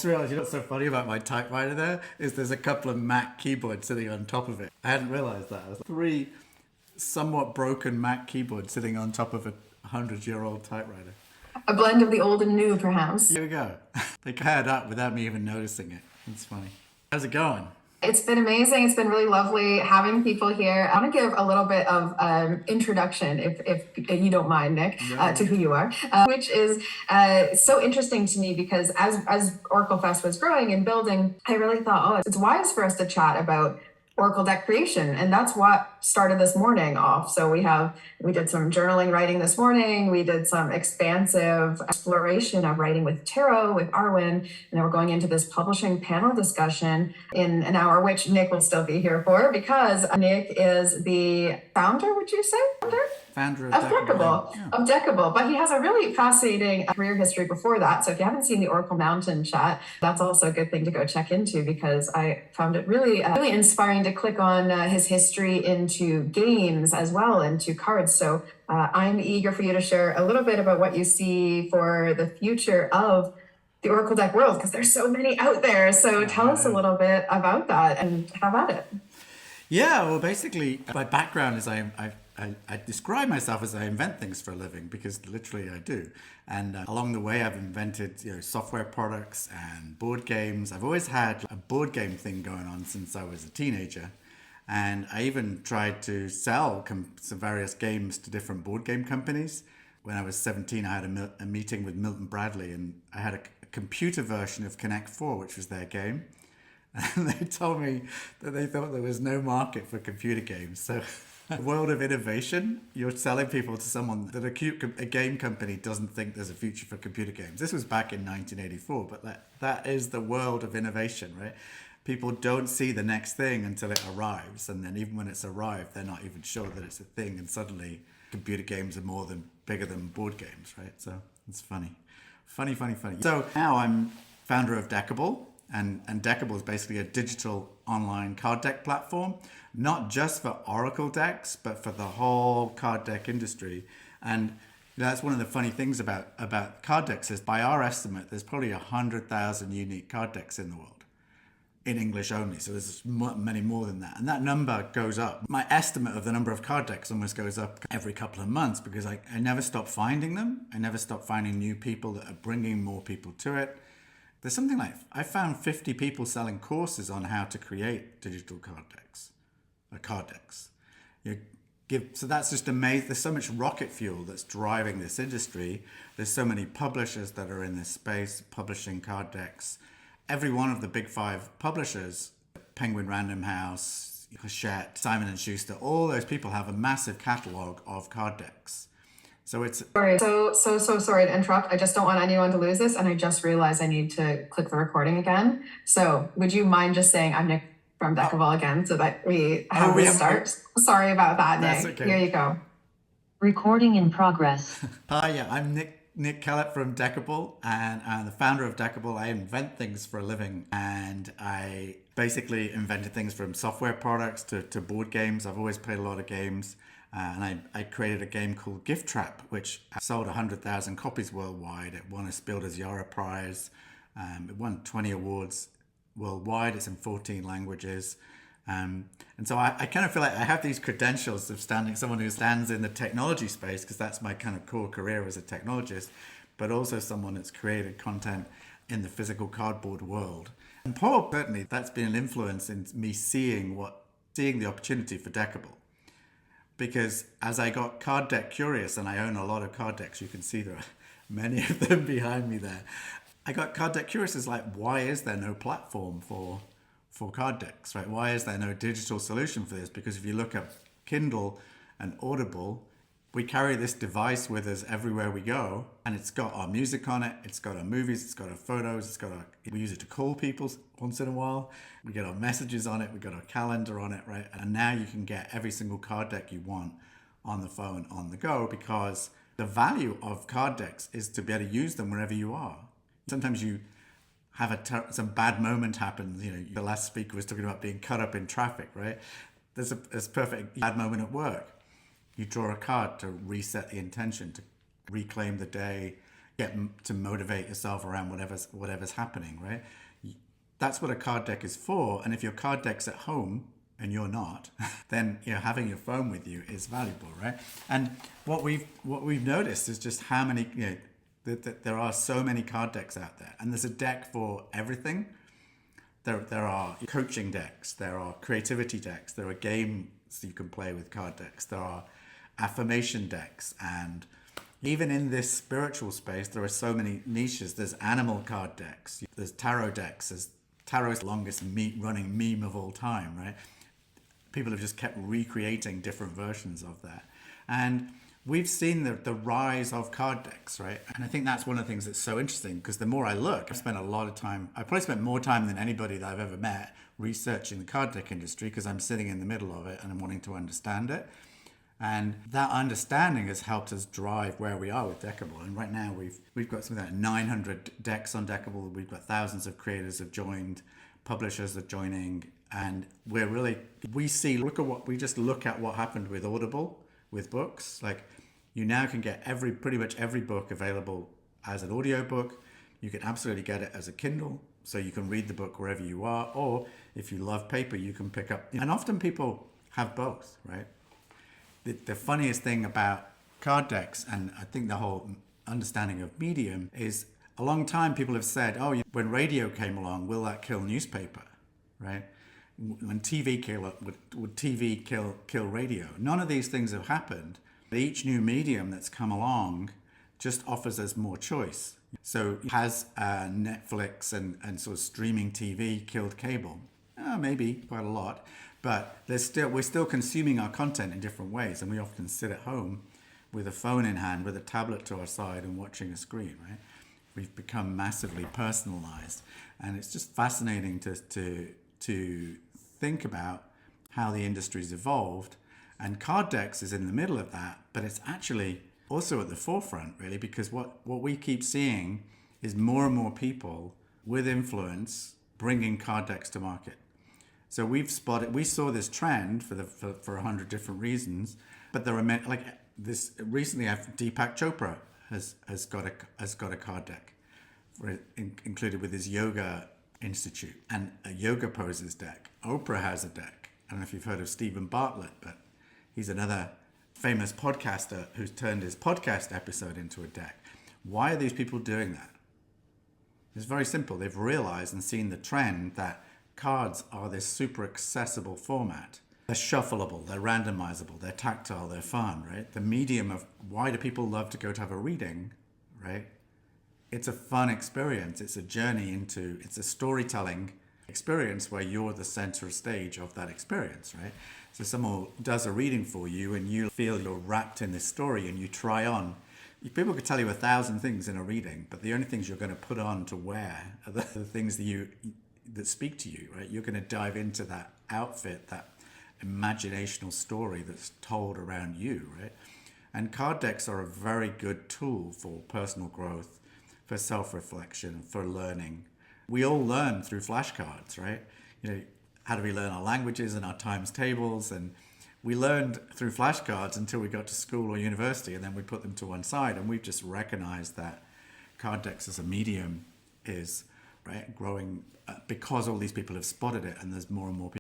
just realized, you know what's so funny about my typewriter there is there's a couple of Mac keyboards sitting on top of it. I hadn't realized that. It was three somewhat broken Mac keyboards sitting on top of a 100-year-old typewriter. A blend of the old and new, perhaps. Here we go. They paired up without me even noticing it. It's funny. How's it going? It's been amazing. It's been really lovely having people here. I want to give a little bit of introduction, if you don't mind, Nick, to who you are, which is so interesting to me because as OracleFest was growing and building, I really thought, oh, it's wise for us to chat about Oracle deck creation. And that's what started this morning off. So we did some journaling writing this morning. We did some expansive exploration of writing with tarot, with Arwen. And then we're going into this publishing panel discussion in an hour, which Nick will still be here for because Nick is the founder, would you say? Founder of Deckible. Yeah. Of Deckible. But he has a really fascinating career history before that. So if you haven't seen the Oracle Mountain chat, that's also a good thing to go check into because I found it really inspiring to click on his history into games as well, into cards. So I'm eager for you to share a little bit about what you see for the future of the Oracle deck world because there's so many out there. So tell us a little bit about that and have at it. Yeah, well, basically, my background is I describe myself as I invent things for a living because literally I do. And along the way, I've invented software products and board games. I've always had a board game thing going on since I was a teenager. And I even tried to sell some various games to different board game companies. When I was 17, I had a meeting with Milton Bradley and I had a computer version of Connect 4, which was their game. And they told me that they thought there was no market for computer games. So the world of innovation, you're selling people to someone that a game company doesn't think there's a future for computer games. This was back in 1984, but that is the world of innovation, right? People don't see the next thing until it arrives. And then even when it's arrived, they're not even sure that it's a thing. And suddenly computer games are bigger than board games, right? So it's funny. Funny. So now I'm founder of Deckible. And Deckible is basically a digital online card deck platform, not just for Oracle decks, but for the whole card deck industry. And that's one of the funny things about card decks is by our estimate, there's probably 100,000 unique card decks in the world in English only. So there's many more than that. And that number goes up. My estimate of the number of card decks almost goes up every couple of months because I never stop finding them. I never stop finding new people that are bringing more people to it. There's something like, I found 50 people selling courses on how to create digital card decks. So that's just amazing. There's so much rocket fuel that's driving this industry. There's so many publishers that are in this space, publishing card decks. Every one of the big 5 publishers, Penguin Random House, Hachette, Simon & Schuster, all those people have a massive catalog of card decks. So it's so sorry to interrupt. I just don't want anyone to lose this. And I just realized I need to click the recording again. So would you mind just saying I'm Nick from Deckible again so that we have a start? Sorry about that, Nick. Okay. Here you go. Recording in progress. Hi, yeah, I'm Nick Kellet from Deckible, and I'm the founder of Deckible. I invent things for a living, and I basically invented things from software products to board games. I've always played a lot of games. And I created a game called Gift Trap, which sold 100,000 copies worldwide. It won a Spielder's Yara Prize. It won 20 awards worldwide. It's in 14 languages. And so I kind of feel like I have these credentials of someone who stands in the technology space, because that's my kind of core career as a technologist, but also someone that's created content in the physical cardboard world. And certainly that's been an influence in me seeing the opportunity for Deckible. Because as I got card deck curious, and I own a lot of card decks, you can see there are many of them behind me there. I got card deck curious as like, why is there no platform for card decks, right? Why is there no digital solution for this? Because if you look at Kindle and Audible, we carry this device with us everywhere we go, and it's got our music on it, it's got our movies, it's got our photos, we use it to call people once in a while, we get our messages on it, we got our calendar on it, right? And now you can get every single card deck you want on the phone, on the go, because the value of card decks is to be able to use them wherever you are. Sometimes you have some bad moment happens, the last speaker was talking about being cut up in traffic, right? There's a perfect bad moment at work. You draw a card to reset the intention, to reclaim the day. to motivate yourself around whatever's happening, right? That's what a card deck is for. And if your card deck's at home and you're not, then having your phone with you is valuable, right? And what we've noticed is just how many that there are so many card decks out there, and there's a deck for everything. There are coaching decks, there are creativity decks, there are games you can play with card decks, there are affirmation decks, and even in this spiritual space, there are so many niches. There's animal card decks, there's tarot decks, there's tarot's longest running meme of all time, right? People have just kept recreating different versions of that. And we've seen the rise of card decks, right? And I think that's one of the things that's so interesting, because the more I look, I've spent a lot of time, I probably spent more time than anybody that I've ever met researching the card deck industry, because I'm sitting in the middle of it and I'm wanting to understand it. And that understanding has helped us drive where we are with Deckible. And right now we've got something like 900 decks on Deckible. We've got thousands of creators have joined, publishers are joining, and we just look at what happened with Audible, with books. Like, you now can get pretty much every book available as an audiobook. You can absolutely get it as a Kindle, so you can read the book wherever you are, or if you love paper, you can pick up. And often people have both, right? The funniest thing about card decks, and I think the whole understanding of medium, is a long time people have said, when radio came along, will that kill newspaper, right? When TV would TV kill radio? None of these things have happened. Each new medium that's come along just offers us more choice. So has Netflix and sort of streaming TV killed cable? Maybe quite a lot, but we're still consuming our content in different ways, and we often sit at home with a phone in hand, with a tablet to our side, and watching a screen, right? We've become massively personalized, and it's just fascinating to think about how the industry's evolved. And card decks is in the middle of that, but it's actually also at the forefront, really, because what we keep seeing is more and more people with influence bringing card decks to market. So we saw this trend for 100 different reasons, but there are many, like this recently. Deepak Chopra has got a card deck included with his yoga institute, and a yoga poses deck. Oprah has a deck. I don't know if you've heard of Steven Bartlett, but he's another famous podcaster who's turned his podcast episode into a deck. Why are these people doing that? It's very simple. They've realized and seen the trend that cards are this super accessible format. They're shuffleable, they're randomizable, they're tactile, they're fun, right? The medium of why do people love to go to have a reading, right? It's a fun experience. It's a journey it's a storytelling experience where you're the center stage of that experience, right? So someone does a reading for you and you feel you're wrapped in this story and you try on. People could tell you 1,000 things in a reading, but the only things you're going to put on to wear are the things that speak to you, right? You're going to dive into that outfit, that imaginational story that's told around you, right? And card decks are a very good tool for personal growth, for self-reflection, for learning. We all learn through flashcards, right? How do we learn our languages and our times tables? And we learned through flashcards until we got to school or university, and then we put them to one side, and we've just recognized that card decks as a medium is growing because all these people have spotted it, and there's more and more people